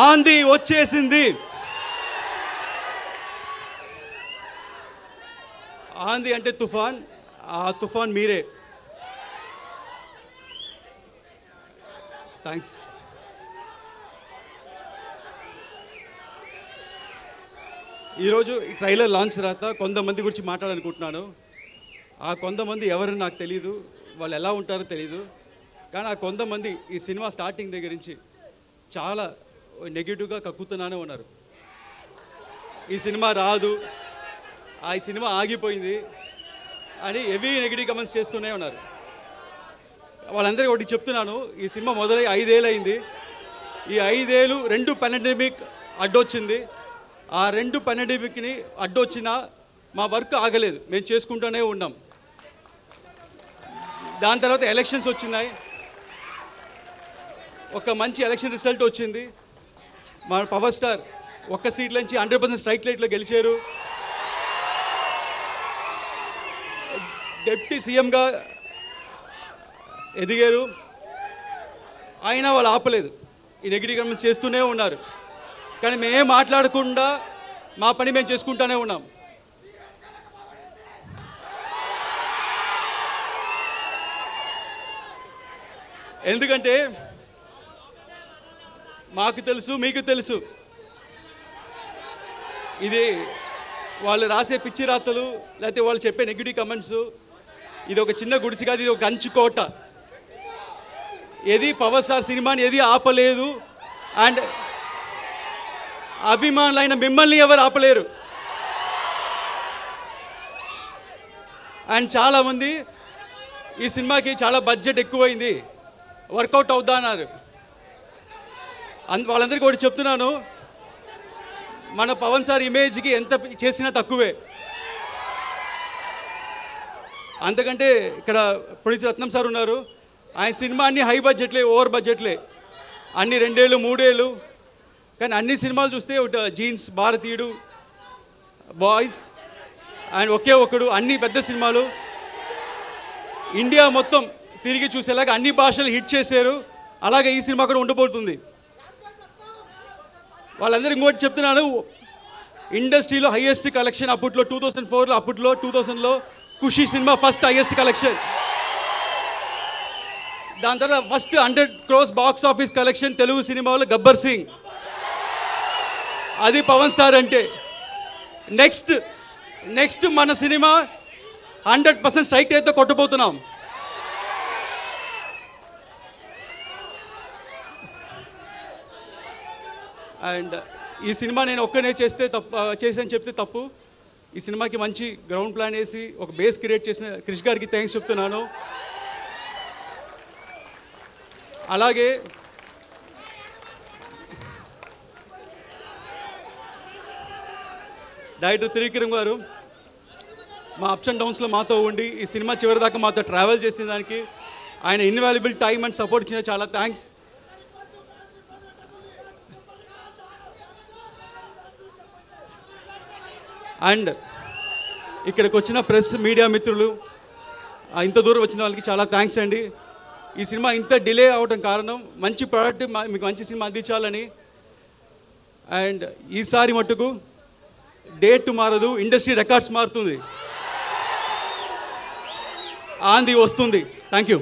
ఆంది వచ్చేసింది. ఆంది అంటే తుఫాన్, ఆ తుఫాన్ మీరే. థ్యాంక్స్. ఈరోజు ట్రైలర్ లాంచ్ తర్వాత కొంతమంది గురించి మాట్లాడాలనుకుంటున్నాను. ఆ కొంతమంది ఎవరని నాకు తెలీదు, వాళ్ళు ఎలా ఉంటారో తెలీదు. కానీ ఆ కొంతమంది ఈ సినిమా స్టార్టింగ్ దగ్గర నుంచి చాలా నెగిటివ్గా కక్కుతున్నానే ఉన్నారు. ఈ సినిమా రాదు, ఈ సినిమా ఆగిపోయింది అని హెవీ నెగిటివ్ కమెంట్స్ చేస్తూనే ఉన్నారు. వాళ్ళందరికీ ఒకటి చెప్తున్నాను, ఈ సినిమా మొదలై 5 ఏళ్ళు అయింది. ఈ 5 ఏళ్ళు 2 పాండమిక్ అడ్డొచ్చింది. ఆ 2 పాండమిక్ని అడ్డొచ్చినా మా వర్క్ ఆగలేదు, మేము చేసుకుంటూనే ఉన్నాం. దాని తర్వాత ఎలక్షన్స్ వచ్చినాయి, ఒక మంచి ఎలక్షన్ రిజల్ట్ వచ్చింది. మా పవర్ స్టార్ ఒక్క సీట్ల నుంచి 100% స్ట్రైక్ రేట్లో గెలిచారు. డిప్యూటీ సీఎంగా ఎదిగారు. అయినా వాళ్ళు ఆపలేదు, ఈ నెగిటివ్ కమెంట్స్ చేస్తూనే ఉన్నారు. కానీ మేమేం మాట్లాడకుండా మా పని మేము చేసుకుంటూనే ఉన్నాం. ఎందుకంటే మాకు తెలుసు, మీకు తెలుసు, ఇది వాళ్ళు రాసే పిచ్చి రాతలు లేకపోతే వాళ్ళు చెప్పే నెగిటివ్ కమెంట్స్, ఇది ఒక చిన్న గుడిసి కాదు, ఇది ఒక కంచుకోట. ఏది పవర్ స్టార్ సినిమాని ఏది ఆపలేదు. అండ్ అభిమానులైన మిమ్మల్ని ఎవరు ఆపలేరు. అండ్ చాలామంది ఈ సినిమాకి చాలా బడ్జెట్ ఎక్కువైంది, వర్కౌట్ అవుద్దా అన్నారు. వాళ్ళందరికీ ఒకటి చెప్తున్నాను, మన పవన్ సార్ ఇమేజ్కి ఎంత చేసినా తక్కువే. అంతకంటే ఇక్కడ ప్రొడ్యూసర్ రత్నం సార్ ఉన్నారు, ఆయన సినిమా అన్ని హై బడ్జెట్లే, ఓవర్ బడ్జెట్లే, అన్ని 2 ఏళ్ళు 3 ఏళ్ళు. కానీ అన్ని సినిమాలు చూస్తే ఒక జీన్స్, భారతీయుడు, బాయ్స్ అండ్ ఒకే ఒకడు, అన్ని పెద్ద సినిమాలు ఇండియా మొత్తం తిరిగి చూసేలాగా అన్ని భాషలు హిట్ చేశారు. అలాగే ఈ సినిమా కూడా ఉండబోతుంది. వాళ్ళందరూ ఇంకోటి చెప్తున్నాను, ఇండస్ట్రీలో హైయెస్ట్ కలెక్షన్ అప్పట్లో 2004లో, అప్పట్లో 2000లో ఖుషి సినిమా ఫస్ట్ హైయెస్ట్ కలెక్షన్. దాని తర్వాత first 100 crores box office collection Telugu సినిమాలో గబ్బర్ సింగ్. అది పవన్ స్టార్ అంటే. నెక్స్ట్ మన సినిమా 100% స్ట్రైక్ రేట్తో కొట్టబోతున్నాం. అండ్ ఈ సినిమా నేను ఒక్కనే చేసాను చెప్తే తప్పు. ఈ సినిమాకి మంచి గ్రౌండ్ ప్లాన్ వేసి ఒక బేస్ క్రియేట్ చేసిన క్రిష్ గారికి థ్యాంక్స్ చెప్తున్నాను. అలాగే డైరెక్టర్ త్రివిక్రమ్ గారు మా అప్స్ అండ్ డౌన్స్లో మాతో ఉండి ఈ సినిమా చివరి దాకా మాతో ట్రావెల్ చేసిన దానికి, ఆయన ఇన్వాల్యుబుల్ టైం అండ్ సపోర్ట్ ఇచ్చిన చాలా థ్యాంక్స్. అండ్ ఇక్కడికి వచ్చిన ప్రెస్ మీడియా మిత్రులు, ఇంత దూరం వచ్చిన వాళ్ళకి చాలా థ్యాంక్స్ అండి. ఈ సినిమా ఇంత డిలే అవడం కారణం మంచి ప్రోడక్ట్ మీకు మంచి సినిమా అందించాలని. అండ్ ఈసారి మట్టుకు డేట్ మారదు, ఇండస్ట్రీ రికార్డ్స్ మారుతుంది, ఆంది వస్తుంది. Thank you.